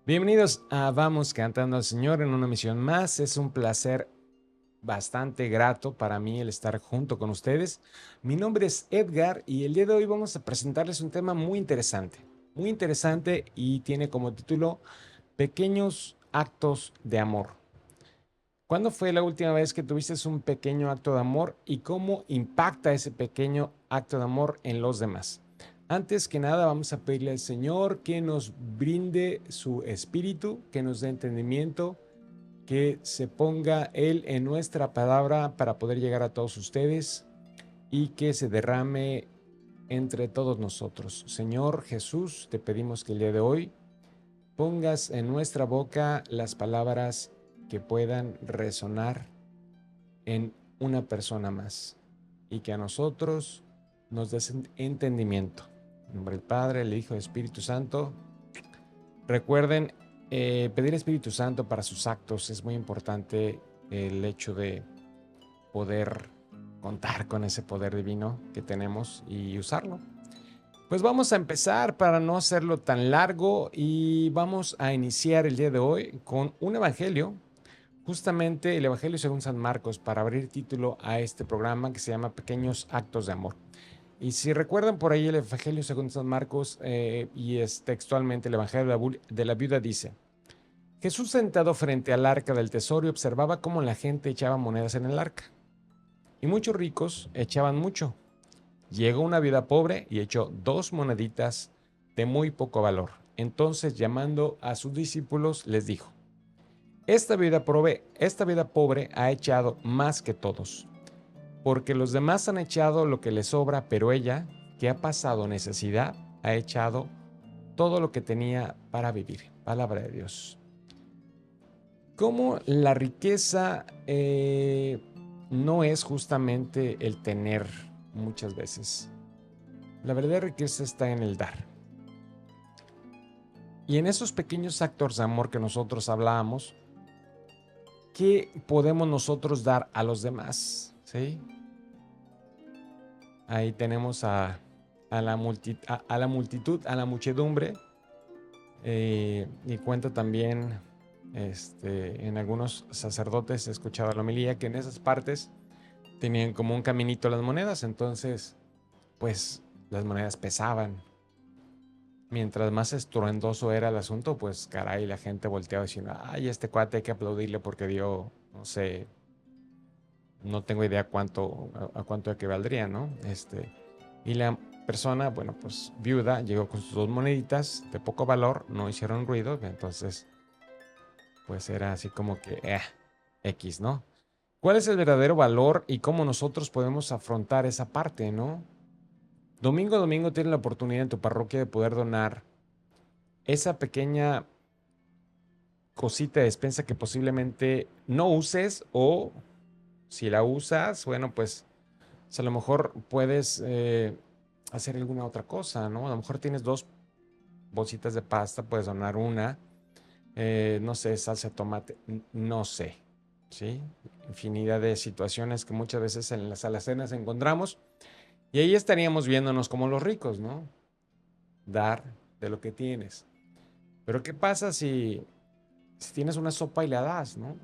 Bienvenidos a Vamos Cantando al Señor en una misión más. Es un placer bastante grato para mí el estar junto con ustedes. Mi nombre es Edgar y el día de hoy vamos a presentarles un tema muy interesante y tiene como título Pequeños actos de amor. ¿Cuándo fue la última vez que tuviste un pequeño acto de amor y cómo impacta ese pequeño acto de amor en los demás? Antes que nada, vamos a pedirle al Señor que nos brinde su espíritu, que nos dé entendimiento, que se ponga Él en nuestra palabra para poder llegar a todos ustedes y que se derrame entre todos nosotros. Señor Jesús, te pedimos que el día de hoy pongas en nuestra boca las palabras que puedan resonar en una persona más y que a nosotros nos des entendimiento. En nombre del Padre, el Hijo y el Espíritu Santo. Recuerden, pedir Espíritu Santo para sus actos es muy importante. El hecho de poder contar con ese poder divino que tenemos y usarlo. Pues vamos a empezar para no hacerlo tan largo y vamos a iniciar el día de hoy con un evangelio, justamente el Evangelio según San Marcos, para abrir título a este programa que se llama Pequeños Actos de Amor. Y si recuerdan por ahí el Evangelio según San Marcos, y es textualmente el Evangelio de la viuda dice, Jesús sentado frente al arca del tesoro y observaba cómo la gente echaba monedas en el arca. Y muchos ricos echaban mucho. Llegó una viuda pobre y echó 2 moneditas de muy poco valor. Entonces, llamando a sus discípulos, les dijo, esta viuda pobre ha echado más que todos, porque los demás han echado lo que les sobra, pero ella, que ha pasado necesidad, ha echado todo lo que tenía para vivir. Palabra de Dios. Cómo la riqueza no es justamente el tener muchas veces. La verdadera riqueza está en el dar. Y en esos pequeños actos de amor que nosotros hablábamos, ¿qué podemos nosotros dar a los demás? ¿Sí? Ahí tenemos a la multitud, a la muchedumbre, y cuenta también, en algunos sacerdotes he escuchado la homilía que en esas partes tenían como un caminito las monedas, entonces pues las monedas pesaban. Mientras más estruendoso era el asunto, pues caray, la gente volteaba diciendo, ay, este cuate hay que aplaudirle porque dio, no sé, no tengo idea a cuánto equivaldría, ¿no? Y la persona, bueno, pues viuda, llegó con sus 2 moneditas de poco valor, no hicieron ruido, entonces, pues era así como que, X, ¿no? ¿Cuál es el verdadero valor y cómo nosotros podemos afrontar esa parte, ¿no? Domingo a domingo tienes la oportunidad en tu parroquia de poder donar esa pequeña cosita de despensa que posiblemente no uses o si la usas, bueno, pues a lo mejor puedes hacer alguna otra cosa, ¿no? A lo mejor tienes 2 bolsitas de pasta, puedes donar una, no sé, salsa de tomate, no sé, ¿sí? Infinidad de situaciones que muchas veces en las alacenas encontramos y ahí estaríamos viéndonos como los ricos, ¿no? Dar de lo que tienes. Pero ¿qué pasa si tienes una sopa y la das, ¿no?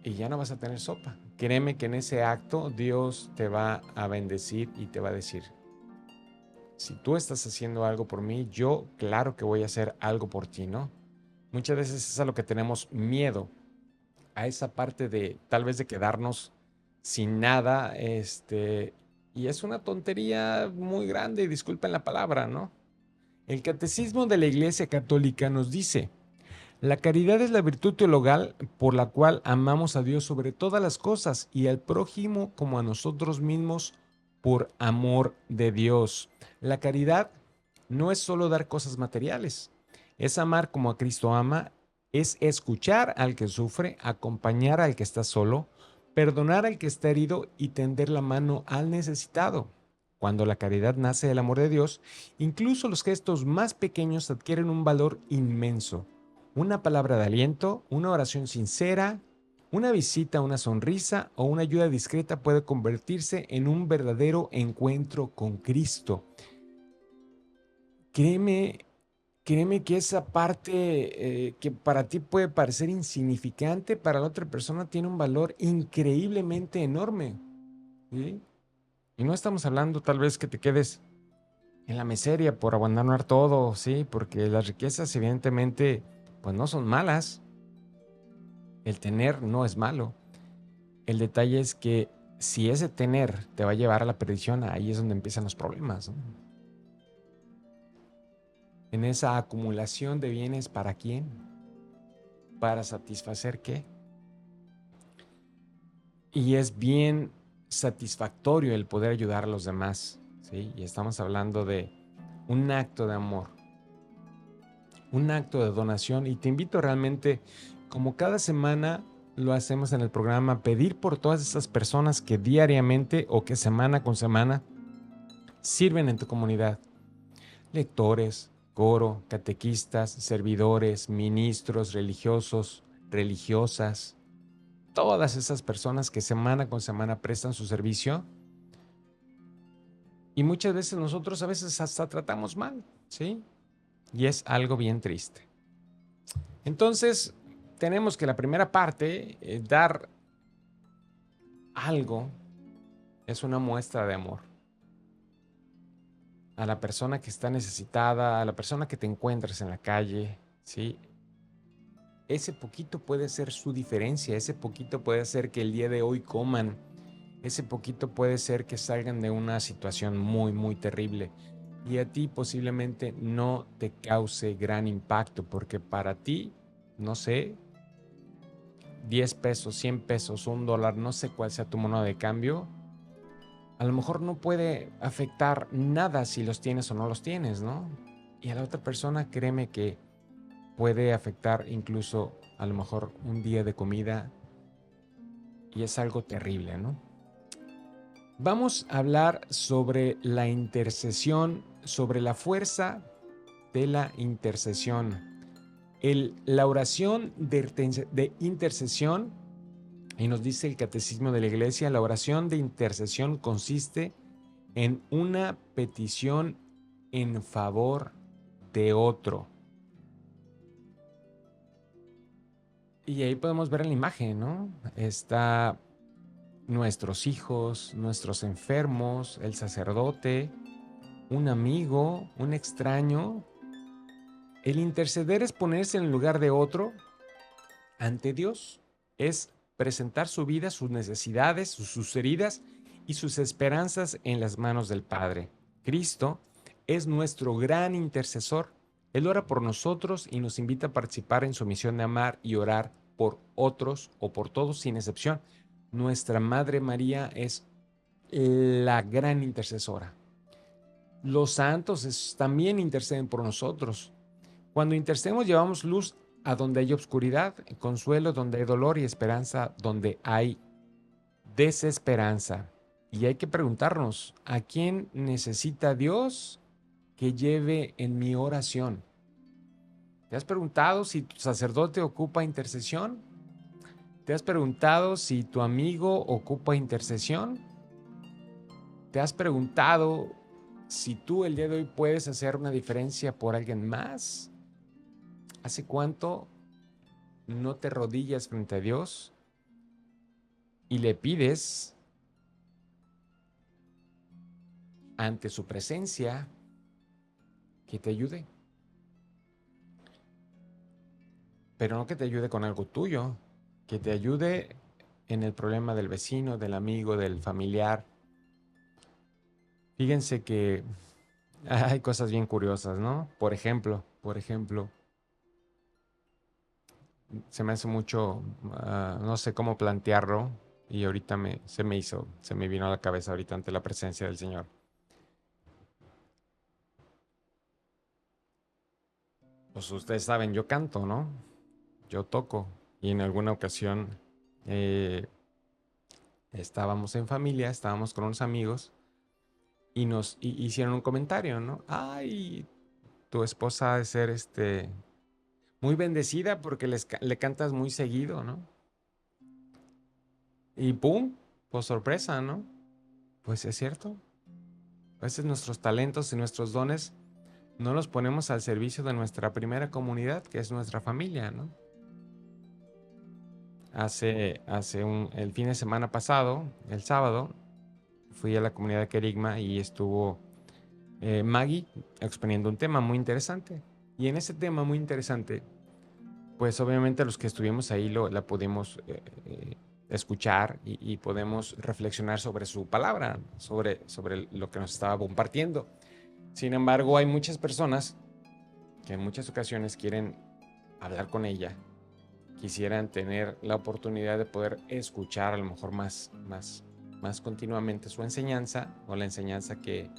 Y ya no vas a tener sopa. Créeme que en ese acto Dios te va a bendecir y te va a decir, si tú estás haciendo algo por mí, yo claro que voy a hacer algo por ti, ¿no? Muchas veces es a lo que tenemos miedo, a esa parte de tal vez de quedarnos sin nada, y es una tontería muy grande, y disculpen la palabra, ¿no? El catecismo de la Iglesia Católica nos dice, la caridad es la virtud teologal por la cual amamos a Dios sobre todas las cosas y al prójimo como a nosotros mismos por amor de Dios. La caridad no es solo dar cosas materiales, es amar como a Cristo ama, es escuchar al que sufre, acompañar al que está solo, perdonar al que está herido y tender la mano al necesitado. Cuando la caridad nace del amor de Dios, incluso los gestos más pequeños adquieren un valor inmenso. Una palabra de aliento, una oración sincera, una visita, una sonrisa o una ayuda discreta puede convertirse en un verdadero encuentro con Cristo. Créeme créeme que esa parte que para ti puede parecer insignificante, para la otra persona tiene un valor increíblemente enorme, ¿sí? Y no estamos hablando tal vez que te quedes en la miseria por abandonar todo, ¿sí? Porque las riquezas evidentemente pues no son malas. El tener no es malo. El detalle es que si ese tener te va a llevar a la perdición, ahí es donde empiezan los problemas, ¿no? En esa acumulación de bienes, ¿para quién? ¿Para satisfacer qué? Y es bien satisfactorio el poder ayudar a los demás, ¿sí? Y estamos hablando de un acto de amor, un acto de donación. Y te invito realmente, como cada semana lo hacemos en el programa, pedir por todas esas personas que diariamente o que semana con semana sirven en tu comunidad. Lectores, coro, catequistas, servidores, ministros, religiosos, religiosas, todas esas personas que semana con semana prestan su servicio. Y muchas veces nosotros a veces hasta tratamos mal, ¿sí? Y es algo bien triste. Entonces, tenemos que la primera parte, dar algo, es una muestra de amor a la persona que está necesitada, a la persona que te encuentras en la calle, ¿sí? Ese poquito puede ser su diferencia, ese poquito puede hacer que el día de hoy coman, ese poquito puede ser que salgan de una situación muy, muy terrible. Y a ti posiblemente no te cause gran impacto, porque para ti, no sé, 10 pesos, 100 pesos, $1, no sé cuál sea tu moneda de cambio, a lo mejor no puede afectar nada si los tienes o no los tienes, ¿no? Y a la otra persona, créeme que puede afectar incluso a lo mejor un día de comida y es algo terrible, ¿no? Vamos a hablar sobre la intercesión, sobre la fuerza de la intercesión. La oración de intercesión, y nos dice el Catecismo de la Iglesia, la oración de intercesión consiste en una petición en favor de otro. Y ahí podemos ver en la imagen, ¿no? Está nuestros hijos, nuestros enfermos, el sacerdote, un amigo, un extraño. El interceder es ponerse en el lugar de otro ante Dios, es presentar su vida, sus necesidades, sus heridas y sus esperanzas en las manos del Padre. Cristo es nuestro gran intercesor. Él ora por nosotros y nos invita a participar en su misión de amar y orar por otros o por todos sin excepción. Nuestra Madre María es la gran intercesora. Los santos también interceden por nosotros. Cuando intercedemos llevamos luz a donde hay obscuridad, consuelo donde hay dolor y esperanza donde hay desesperanza. Y hay que preguntarnos, ¿a quién necesita Dios que lleve en mi oración? ¿Te has preguntado si tu sacerdote ocupa intercesión? ¿Te has preguntado si tu amigo ocupa intercesión? ¿Te has preguntado si tú el día de hoy puedes hacer una diferencia por alguien más? ¿Hace cuánto no te rodillas frente a Dios y le pides ante su presencia que te ayude? Pero no que te ayude con algo tuyo, que te ayude en el problema del vecino, del amigo, del familiar. Fíjense que hay cosas bien curiosas, ¿no? Por ejemplo, se me hace mucho, no sé cómo plantearlo, y ahorita se me vino a la cabeza ahorita ante la presencia del Señor. Pues ustedes saben, yo canto, ¿no? Yo toco. Y en alguna ocasión eh, estábamos en familia, estábamos con unos amigos y nos hicieron un comentario, ¿no? Ay, tu esposa ha de ser muy bendecida porque le cantas muy seguido, ¿no? Y ¡pum! Pues sorpresa, ¿no? Pues es cierto. A veces nuestros talentos y nuestros dones no los ponemos al servicio de nuestra primera comunidad, que es nuestra familia, ¿no? El fin de semana pasado, el sábado, fui a la comunidad de Querigma y estuvo Maggie exponiendo un tema muy interesante. Y en ese tema muy interesante, pues obviamente los que estuvimos ahí la pudimos escuchar y podemos reflexionar sobre su palabra, sobre lo que nos estaba compartiendo. Sin embargo, hay muchas personas que en muchas ocasiones quieren hablar con ella, quisieran tener la oportunidad de poder escuchar a lo mejor más continuamente su enseñanza o la enseñanza que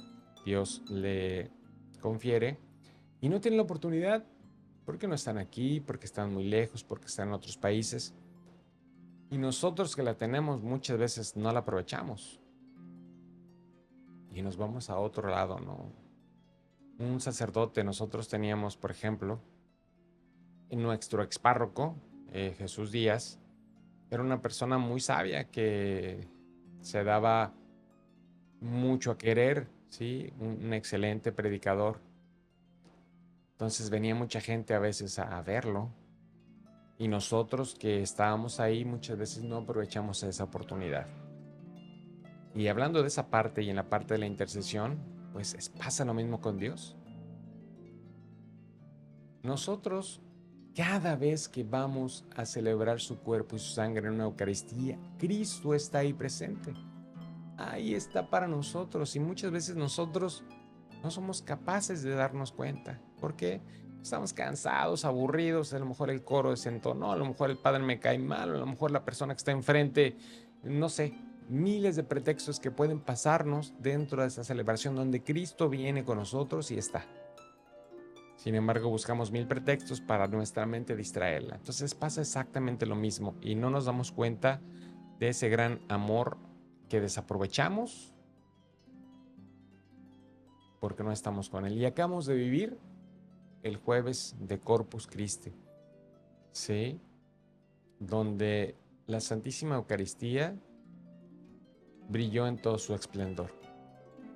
Dios le confiere y no tienen la oportunidad porque no están aquí, porque están muy lejos, porque están en otros países. Y nosotros que la tenemos muchas veces no la aprovechamos y nos vamos a otro lado, ¿no? Un sacerdote, nosotros teníamos, por ejemplo, nuestro expárroco, Jesús Díaz, era una persona muy sabia que se daba mucho a querer, ¿sí? Un excelente predicador. Entonces venía mucha gente a veces a verlo y nosotros que estábamos ahí muchas veces no aprovechamos esa oportunidad. Y hablando de esa parte y en la parte de la intercesión, pues pasa lo mismo con Dios. Nosotros, cada vez que vamos a celebrar su cuerpo y su sangre en una Eucaristía, Cristo está ahí presente. Ahí está para nosotros y muchas veces nosotros no somos capaces de darnos cuenta. ¿Por qué? Estamos cansados, aburridos, a lo mejor el coro desentonó, a lo mejor el padre me cae mal, a lo mejor la persona que está enfrente, no sé, miles de pretextos que pueden pasarnos dentro de esa celebración donde Cristo viene con nosotros y está. Sin embargo, buscamos mil pretextos para nuestra mente distraerla. Entonces pasa exactamente lo mismo y no nos damos cuenta de ese gran amor que desaprovechamos porque no estamos con Él. Y acabamos de vivir el jueves de Corpus Christi, ¿sí? Donde la Santísima Eucaristía brilló en todo su esplendor.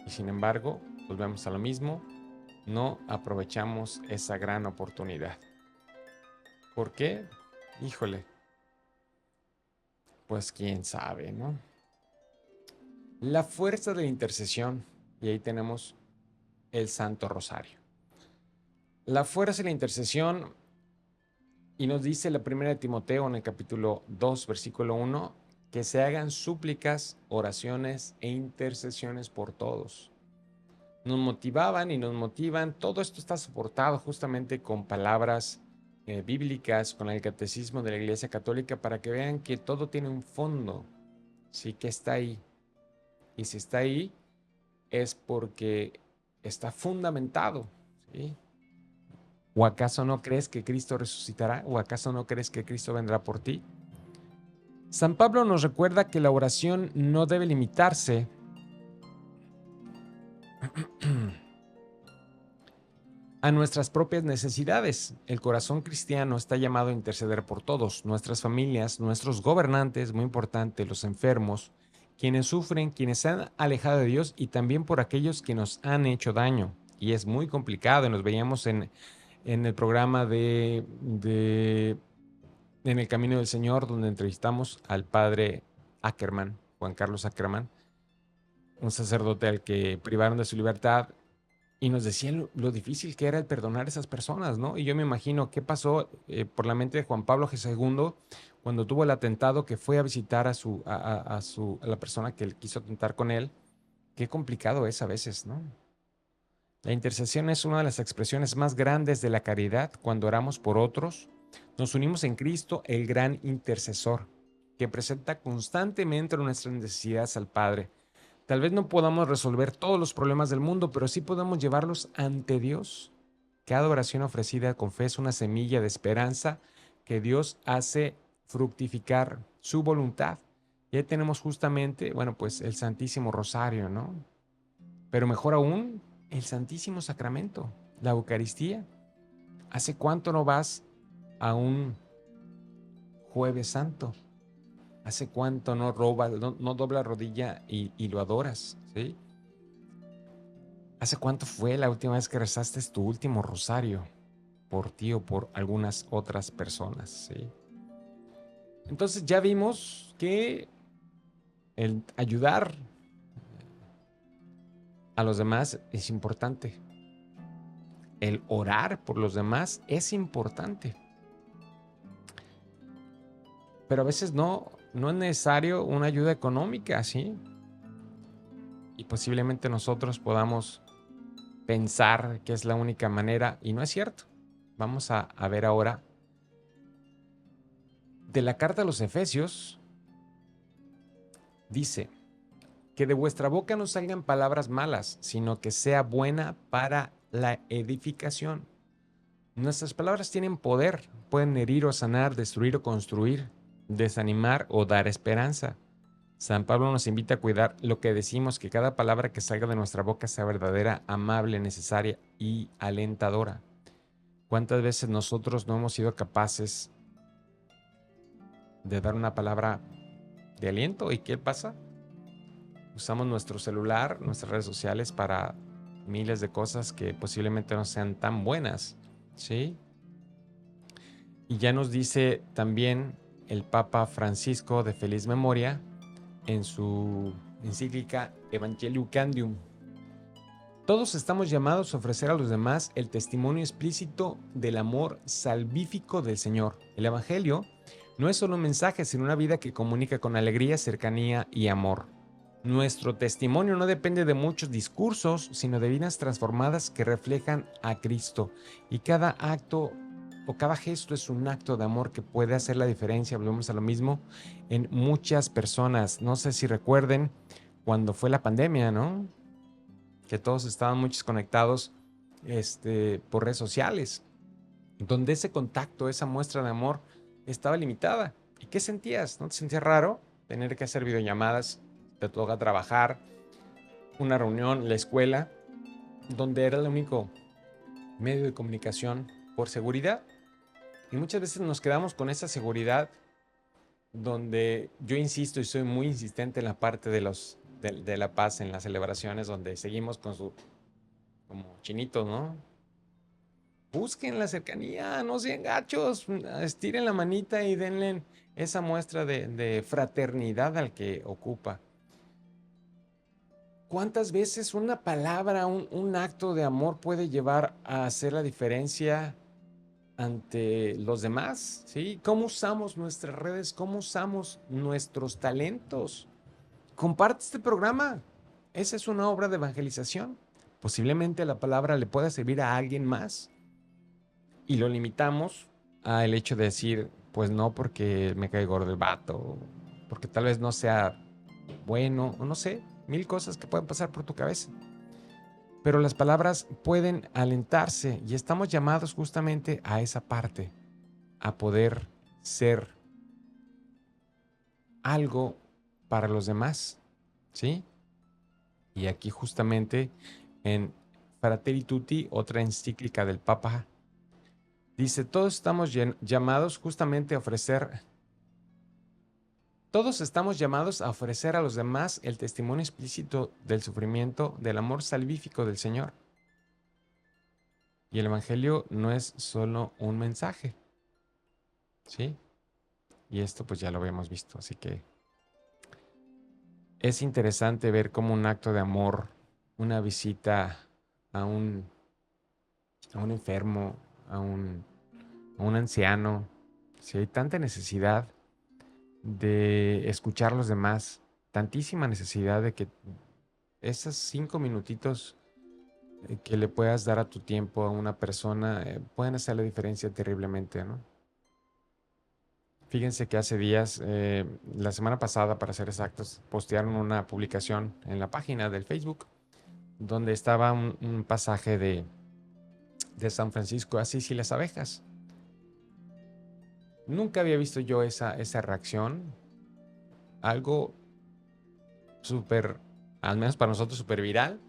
Y sin embargo, volvemos a lo mismo, no aprovechamos esa gran oportunidad. ¿Por qué? Híjole, pues quién sabe, ¿no? La fuerza de la intercesión, y ahí tenemos el Santo Rosario. La fuerza de la intercesión, y nos dice la primera de Timoteo en el capítulo 2, versículo 1, que se hagan súplicas, oraciones e intercesiones por todos. Nos motivaban y nos motivan. Todo esto está soportado justamente con palabras bíblicas, con el catecismo de la Iglesia Católica, para que vean que todo tiene un fondo, sí, que está ahí. Y si está ahí, es porque está fundamentado, ¿sí? ¿O acaso no crees que Cristo resucitará? ¿O acaso no crees que Cristo vendrá por ti? San Pablo nos recuerda que la oración no debe limitarse a nuestras propias necesidades. El corazón cristiano está llamado a interceder por todos, nuestras familias, nuestros gobernantes, muy importante, los enfermos, quienes sufren, quienes se han alejado de Dios y también por aquellos que nos han hecho daño. Y es muy complicado, y nos veíamos en el programa En el Camino del Señor, donde entrevistamos al padre Ackerman, Juan Carlos Ackerman, un sacerdote al que privaron de su libertad y nos decían lo difícil que era el perdonar a esas personas, ¿no? Y yo me imagino qué pasó por la mente de Juan Pablo II cuando tuvo el atentado que fue a visitar a la persona que quiso atentar con él. Qué complicado es a veces, ¿no? La intercesión es una de las expresiones más grandes de la caridad. Cuando oramos por otros, nos unimos en Cristo, el gran intercesor, que presenta constantemente nuestras necesidades al Padre. Tal vez no podamos resolver todos los problemas del mundo, pero sí podemos llevarlos ante Dios. Cada oración ofrecida con fe es una semilla de esperanza que Dios hace fructificar su voluntad. Y ahí tenemos justamente, bueno, pues el Santísimo Rosario, ¿no? Pero mejor aún, el Santísimo Sacramento, la Eucaristía. ¿Hace cuánto no vas a un Jueves Santo? ¿Hace cuánto no robas, no doblas rodilla y lo adoras? ¿Sí? ¿Hace cuánto fue la última vez que rezaste tu último rosario por ti o por algunas otras personas? ¿Sí? Entonces ya vimos que el ayudar a los demás es importante. El orar por los demás es importante. Pero a veces no es necesario una ayuda económica, ¿sí? Y posiblemente nosotros podamos pensar que es la única manera y no es cierto. Vamos a ver ahora de la carta a los Efesios. Dice que de vuestra boca no salgan palabras malas, sino que sea buena para la edificación. Nuestras palabras tienen poder, pueden herir o sanar, destruir o construir, desanimar o dar esperanza. San Pablo nos invita a cuidar lo que decimos, que cada palabra que salga de nuestra boca sea verdadera, amable, necesaria y alentadora. ¿Cuántas veces nosotros no hemos sido capaces de dar una palabra de aliento? ¿Y qué pasa? Usamos nuestro celular, nuestras redes sociales para miles de cosas que posiblemente no sean tan buenas, ¿sí? Y ya nos dice también el Papa Francisco de feliz memoria en su encíclica Evangelii Candium. Todos estamos llamados a ofrecer a los demás el testimonio explícito del amor salvífico del Señor. El Evangelio no es solo un mensaje, sino una vida que comunica con alegría, cercanía y amor. Nuestro testimonio no depende de muchos discursos, sino de vidas transformadas que reflejan a Cristo. Y cada acto o cada gesto es un acto de amor que puede hacer la diferencia, volvemos a lo mismo, en muchas personas. No sé si recuerden cuando fue la pandemia, ¿no? Que todos estaban muy conectados por redes sociales, donde ese contacto, esa muestra de amor estaba limitada. ¿Y qué sentías? ¿No te sentías raro tener que hacer videollamadas? Te toca trabajar, una reunión, la escuela, donde era el único medio de comunicación por seguridad. Y muchas veces nos quedamos con esa seguridad, donde yo insisto y soy muy insistente en la parte de la paz en las celebraciones, donde seguimos con como chinitos, ¿no? Busquen la cercanía, no sean gachos, estiren la manita y denle esa muestra de fraternidad al que ocupa. ¿Cuántas veces una palabra, un acto de amor puede llevar a hacer la diferencia ante los demás? ¿Sí? ¿Cómo usamos nuestras redes? ¿Cómo usamos nuestros talentos? Comparte este programa. Esa es una obra de evangelización. Posiblemente la palabra le pueda servir a alguien más y lo limitamos al hecho de decir, pues no, porque me cae gordo el vato, porque tal vez no sea bueno, o no sé, mil cosas que pueden pasar por tu cabeza. Pero las palabras pueden alentarse y estamos llamados justamente a esa parte, a poder ser algo para los demás, ¿sí? Y aquí justamente en Fratelli Tutti, otra encíclica del Papa, dice, todos estamos llamados a ofrecer a los demás el testimonio explícito del sufrimiento, del amor salvífico del Señor. Y el Evangelio no es solo un mensaje, ¿sí? Y esto pues ya lo habíamos visto, así que es interesante ver cómo un acto de amor, una visita a un enfermo, a un anciano, si hay tanta necesidad de escuchar a los demás, tantísima necesidad de que esos 5 minutitos que le puedas dar a tu tiempo a una persona pueden hacer la diferencia terriblemente, ¿no? Fíjense que hace días, la semana pasada, para ser exactos, postearon una publicación en la página del Facebook donde estaba un pasaje de San Francisco de Asís y las abejas. Nunca había visto yo esa reacción, algo súper, al menos para nosotros, súper viral.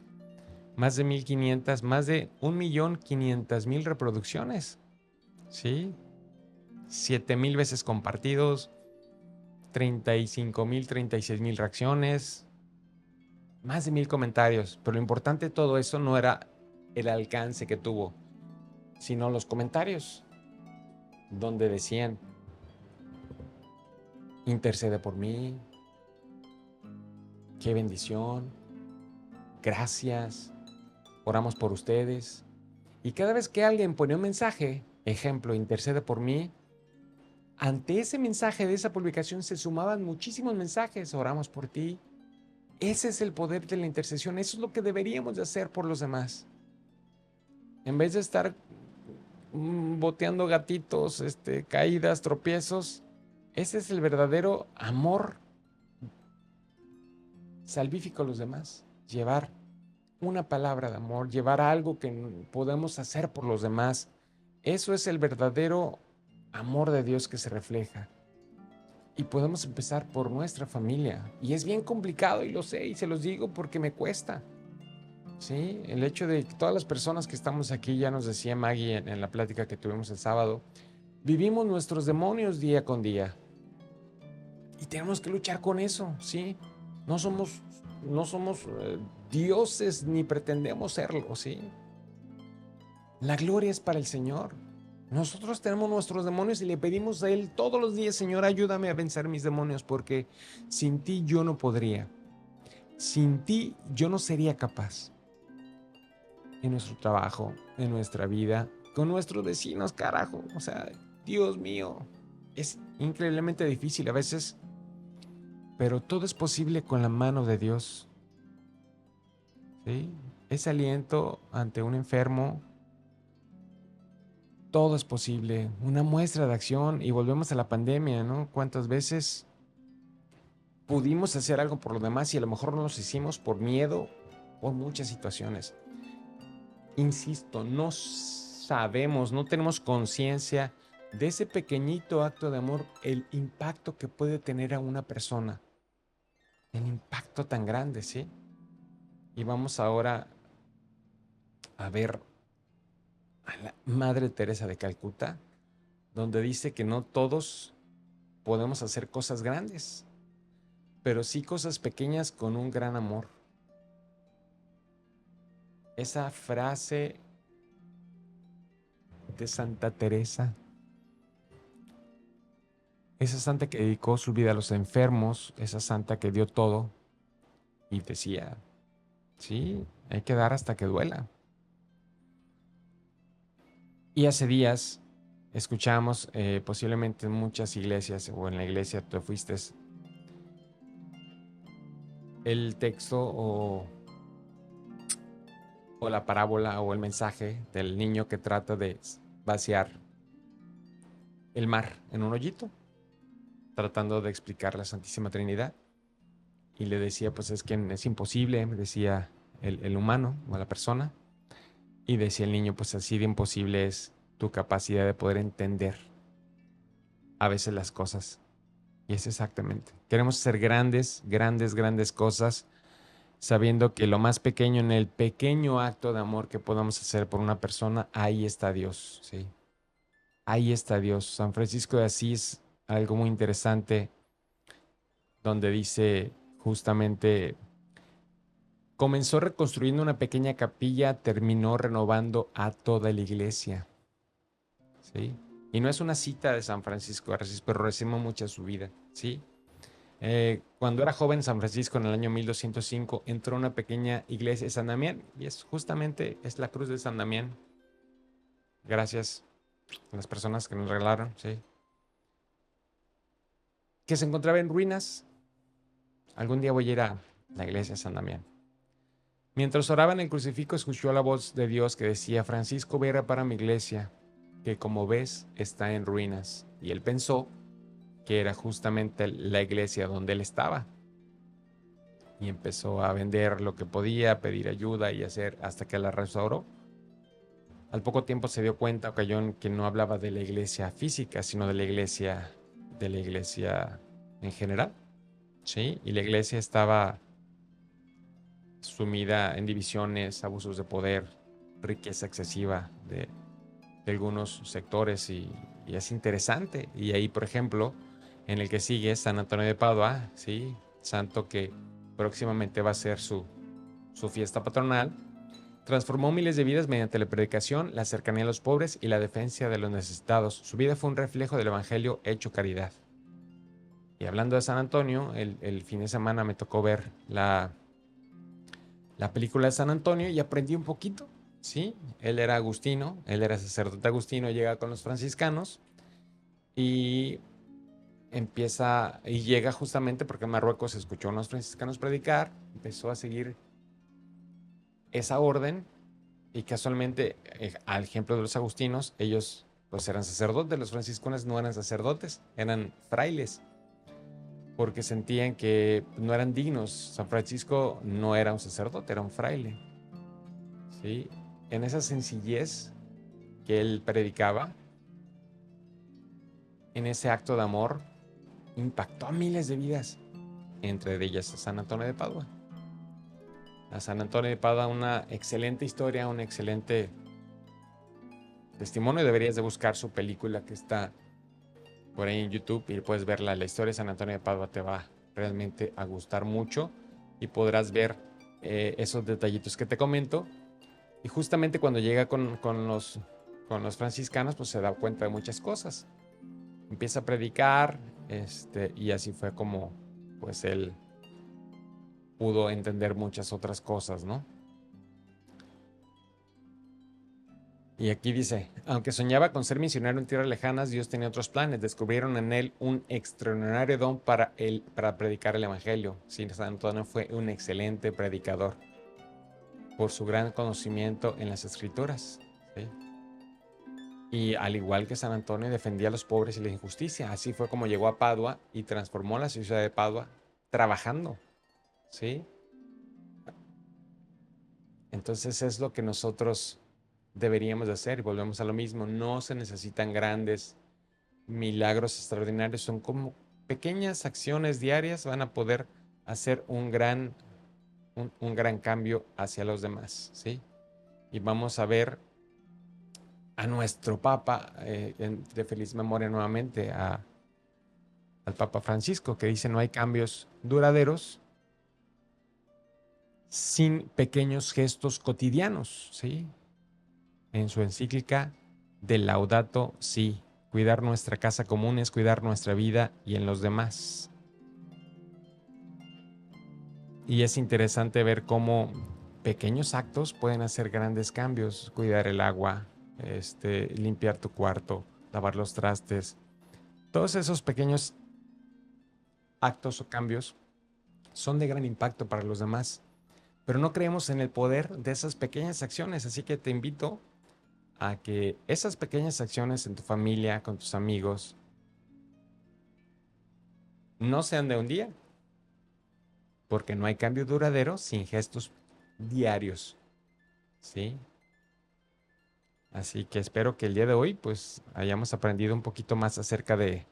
Más de 1,500, más de 1,500,000 reproducciones, ¿sí? 7,000 veces compartidos, 35,000, 36,000 reacciones. más de 1000 comentarios, pero lo importante de todo eso no era el alcance que tuvo, sino los comentarios, donde decían, intercede por mí, qué bendición, gracias, oramos por ustedes. Y cada vez que alguien ponía un mensaje, ejemplo, intercede por mí, ante ese mensaje de esa publicación se sumaban muchísimos mensajes, oramos por ti. Ese es el poder de la intercesión, eso es lo que deberíamos de hacer por los demás. En vez de estar boteando gatitos, caídas, tropiezos, ese es el verdadero amor salvífico a los demás. Llevar una palabra de amor, llevar algo que podemos hacer por los demás. Eso es el verdadero amor de Dios que se refleja. Y podemos empezar por nuestra familia. Y es bien complicado, y lo sé, y se los digo porque me cuesta. ¿Sí? El hecho de que todas las personas que estamos aquí, ya nos decía Maggie en la plática que tuvimos el sábado, vivimos nuestros demonios día con día. Y tenemos que luchar con eso, ¿sí? No somos dioses ni pretendemos serlo, ¿sí? La gloria es para el Señor. Nosotros tenemos nuestros demonios y le pedimos a Él todos los días, Señor, ayúdame a vencer mis demonios, porque sin ti yo no podría. Sin ti yo no sería capaz. En nuestro trabajo, en nuestra vida, con nuestros vecinos, carajo. O sea, Dios mío, es increíblemente difícil a veces, pero todo es posible con la mano de Dios. ¿Sí? Ese aliento ante un enfermo, todo es posible. Una muestra de acción, y volvemos a la pandemia, ¿no? ¿Cuántas veces pudimos hacer algo por los demás y a lo mejor no los hicimos por miedo, por muchas situaciones? Insisto, no sabemos, no tenemos conciencia de ese pequeñito acto de amor, el impacto que puede tener a una persona. El impacto tan grande, ¿sí? Y vamos ahora a ver a la Madre Teresa de Calcuta, donde dice que no todos podemos hacer cosas grandes, pero sí cosas pequeñas con un gran amor. Esa frase de Santa Teresa, esa santa que dedicó su vida a los enfermos, esa santa que dio todo y decía, sí, hay que dar hasta que duela. Y hace días escuchamos, posiblemente en muchas iglesias o en la iglesia tú fuiste, el texto o la parábola o el mensaje del niño que trata de vaciar el mar en un hoyito, tratando de explicar la Santísima Trinidad. Y le decía, pues es que es imposible, me decía el humano o la persona. Y decía el niño, pues así de imposible es tu capacidad de poder entender a veces las cosas. Y es exactamente. Queremos hacer grandes, grandes, grandes cosas, sabiendo que lo más pequeño, en el pequeño acto de amor que podamos hacer por una persona, ahí está Dios, ¿sí? Ahí está Dios. San Francisco de Asís, algo muy interesante, donde dice justamente, comenzó reconstruyendo una pequeña capilla, terminó renovando a toda la iglesia, ¿sí? Y no es una cita de San Francisco de Asís, pero resume mucha su vida, ¿sí? Cuando era joven, San Francisco, en el año 1205, entró a una pequeña iglesia de San Damián, y es justamente es la cruz de San Damián. Gracias a las personas que nos regalaron, ¿sí? Que se encontraba en ruinas. Algún día voy a ir a la iglesia de San Damián. Mientras oraba en el crucifijo, escuchó la voz de Dios que decía, Francisco, ve para mi iglesia, que como ves está en ruinas. Y él pensó que era justamente la iglesia donde él estaba. Y empezó a vender lo que podía, pedir ayuda y hacer hasta que la restauró. Al poco tiempo se dio cuenta, cayó en que no hablaba de la iglesia física, sino de la iglesia en general, ¿sí? Y la iglesia estaba sumida en divisiones, abusos de poder, riqueza excesiva de algunos sectores y es interesante. Y ahí, por ejemplo, en el que sigue San Antonio de Padua, ¿sí? Santo que próximamente va a ser su su fiesta patronal, transformó miles de vidas mediante la predicación, la cercanía a los pobres y la defensa de los necesitados. Su vida fue un reflejo del Evangelio hecho caridad. Y hablando de San Antonio, el fin de semana me tocó ver la película de San Antonio y aprendí un poquito, ¿sí? Él era agustino, él era sacerdote agustino, llega con los franciscanos y llega justamente porque en Marruecos escuchó a unos franciscanos predicar, empezó a seguir esa orden y casualmente, al ejemplo de los agustinos, ellos pues eran sacerdotes, los franciscanos no eran sacerdotes, eran frailes, porque sentían que no eran dignos. San Francisco no era un sacerdote, era un fraile, ¿sí? En esa sencillez que él predicaba, en ese acto de amor, impactó a miles de vidas, entre ellas a San Antonio de Padua. A San Antonio de Padua, una excelente historia, un excelente testimonio. Deberías de buscar su película que está por ahí en YouTube y puedes verla. La historia de San Antonio de Padua te va realmente a gustar mucho y podrás ver esos detallitos que te comento. Y justamente cuando llega con los franciscanos, pues se da cuenta de muchas cosas. Empieza a predicar, y así fue como pues él pudo entender muchas otras cosas, ¿no? Y aquí dice, aunque soñaba con ser misionero en tierras lejanas, Dios tenía otros planes. Descubrieron en él un extraordinario don para predicar el evangelio. Sí, San Antonio fue un excelente predicador por su gran conocimiento en las escrituras, ¿sí? Y al igual que San Antonio, defendía a los pobres y la injusticia. Así fue como llegó a Padua y transformó la ciudad de Padua trabajando, ¿sí? Entonces es lo que nosotros deberíamos de hacer. Y volvemos a lo mismo. No se necesitan grandes milagros extraordinarios. Son como pequeñas acciones diarias van a poder hacer un gran cambio hacia los demás, ¿sí? Y vamos a ver a nuestro Papa, de feliz memoria nuevamente, al Papa Francisco, que dice: no hay cambios duraderos sin pequeños gestos cotidianos, ¿sí? En su encíclica de Laudato Si, cuidar nuestra casa común es cuidar nuestra vida y en los demás. Y es interesante ver cómo pequeños actos pueden hacer grandes cambios. Cuidar el agua, limpiar tu cuarto, lavar los trastes. Todos esos pequeños actos o cambios son de gran impacto para los demás. Pero no creemos en el poder de esas pequeñas acciones. Así que te invito a que esas pequeñas acciones en tu familia, con tus amigos, no sean de un día, porque no hay cambio duradero sin gestos diarios, ¿sí? Así que espero que el día de hoy pues hayamos aprendido un poquito más acerca de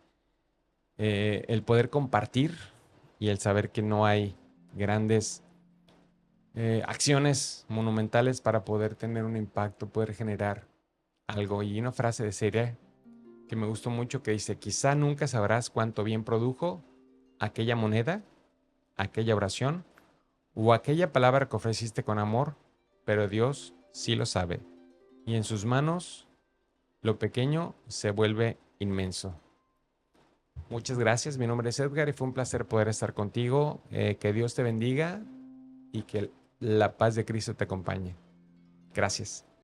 el poder compartir y el saber que no hay grandes acciones monumentales para poder tener un impacto, poder generar algo. Y una frase de serie que me gustó mucho que dice: quizá nunca sabrás cuánto bien produjo aquella moneda, aquella oración o aquella palabra que ofreciste con amor, pero Dios sí lo sabe. Y en sus manos lo pequeño se vuelve inmenso. Muchas gracias, mi nombre es Edgar y fue un placer poder estar contigo. Que Dios te bendiga y que la paz de Cristo te acompañe. Gracias.